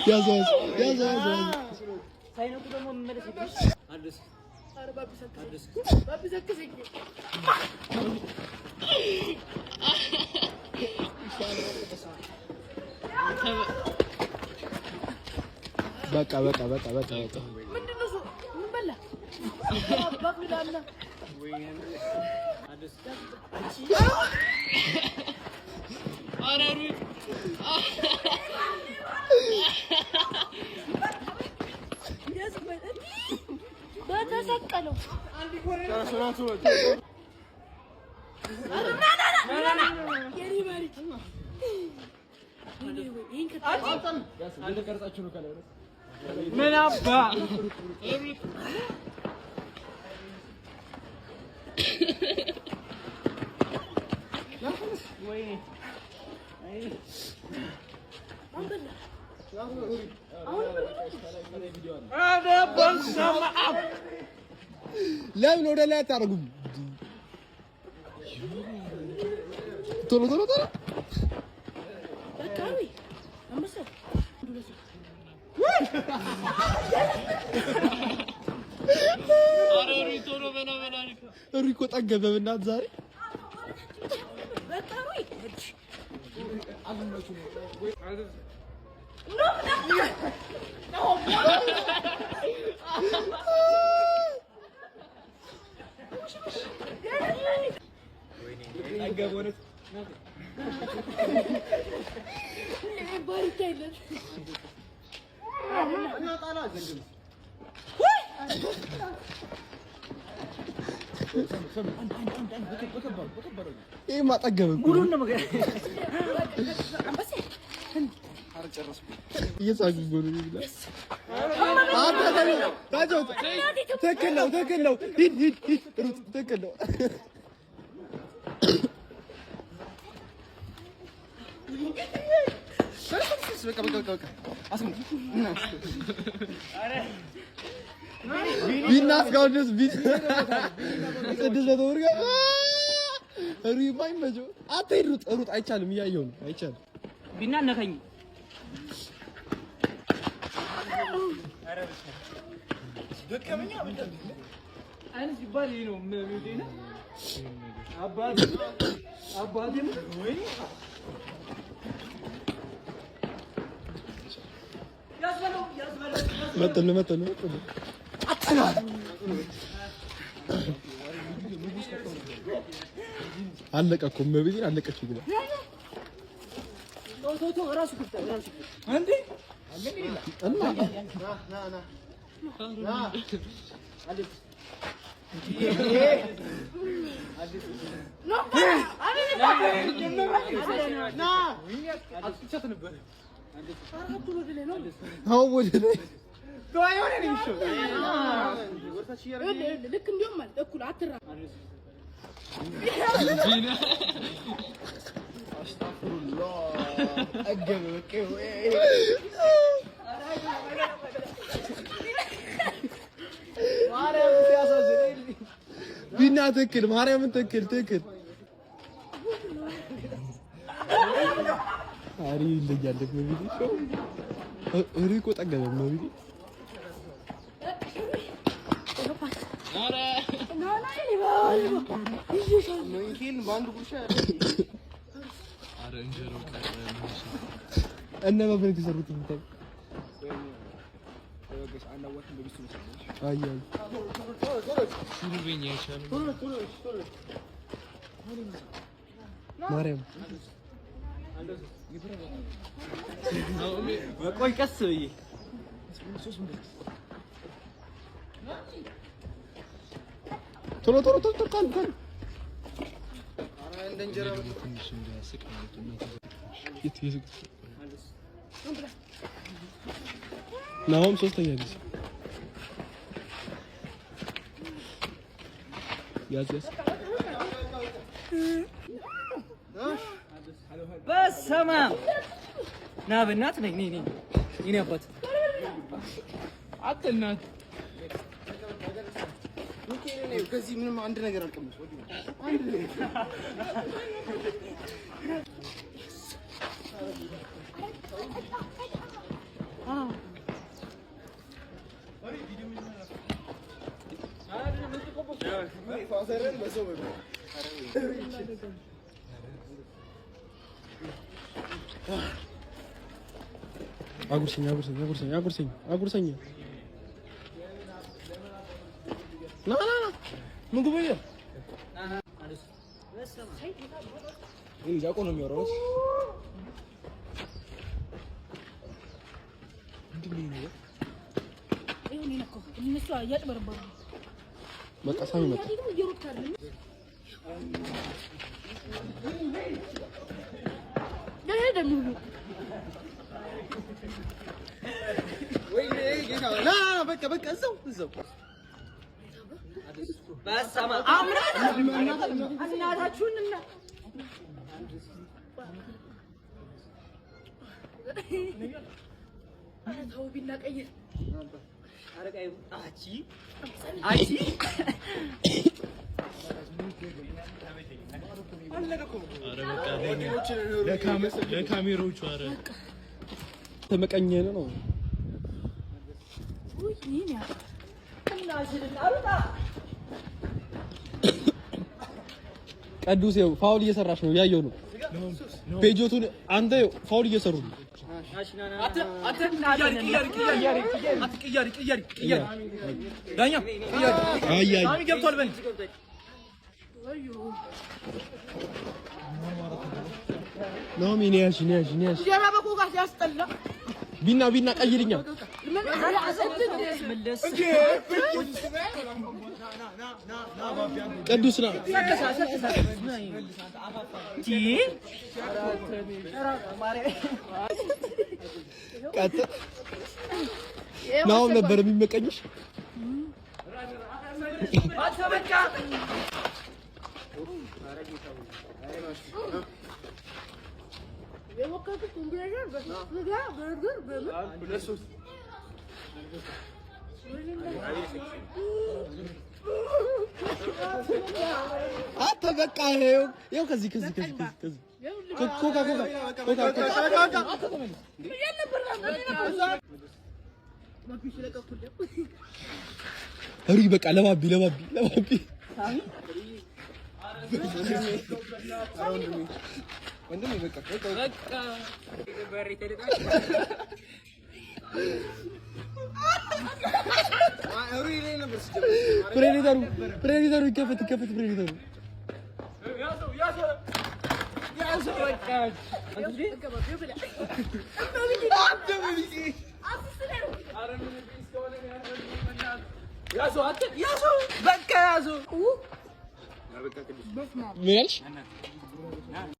ያዝ ሳይነቁ ደግሞ መመለስ አድርስ ባብሰክሰኝ በቃ ምንድነው እሱ ምን በላ ባክላና ወይኔ አድርስ አራሩ በተሰቀለው አንዲ ኮሬ አንድ ቀርጻችሁ ነው ካለ ምን አባ ወይኔ አይ አንበላ ለምን ወደ ላይ አታደርጉም? ቶሎ በቃዊ አምሳ አረሪ ቶሎ በና እሪኮ ጠገበ በእናትህ ዛሬ በቃዊ ይሄ ማጠገብ ጉሩን ነው እየሳጉ ነው ይላል። ትክክል ነው። ሂድ ሩጥ ትክክል ነው። በቃ ቢናስጋው ድረስ ስድስት ወርጋ ሪባይ መጆ አትሄድ ሩጥ አይቻልም። እያየሁ ነው አይቻልም። ቢና ነካኝ ደከመኛ በጣም አይነት ይባል ነው ምንድነው አባቴም ወይ ያዝበለው መጥል አጥና አለቀ እኮ መብይን አለቀች ይላል። ቶቶ ራሱ አንዴ እና ና አለች ልክ እንዲሁም ማለት እኩል አትራ ቢና ትክክል ማርያምን ትክክል አሪ ይለያል ነው እሪኮ ጠገበ ነው ቢዲ እነ በብረክ ሰሩት እንትን አያይ ማርያም ቆይ ቀስ ብዬ ቶሎ ካል አረ እንደንጀራ ትንሽ እንዳያስቅ ማለት ነው። ናሆም ሶስተኛ ጊዜ ያዝ በሰማ ና በእናትህ ነኝ እኔ አባት አትናት ከዚህ ምንም አንድ ነገር አልቀመጥኩም። አንድ ነገር አጉርሰኝ ና ምግቡ ጃቆ ነው የሚያወራው። በቃ ሳሚ መጣ። በቃ እዛው በሰማ አምራ እናታችሁንና አረታው ቢና ቀይር አረጋይ አቺ ለካሜራዎቹ አረ ተመቀኘነ ነው። ቅዱስ ይኸው ፋውል እየሰራሽ ነው ያየው ነው። ፔጆቱን አንተ ፋውል እየሰሩ ነው። ቢና ቀይርኛ ቅዱስ ነው ናው ነበር የሚመቀኝሽ በቃ ይኸው ከዚህ ኮካ በቃ ለባቢ ወንድም በቃ ፕሬዲተሩ ይከፈት ፕሬዲተሩ በቃ ያዘው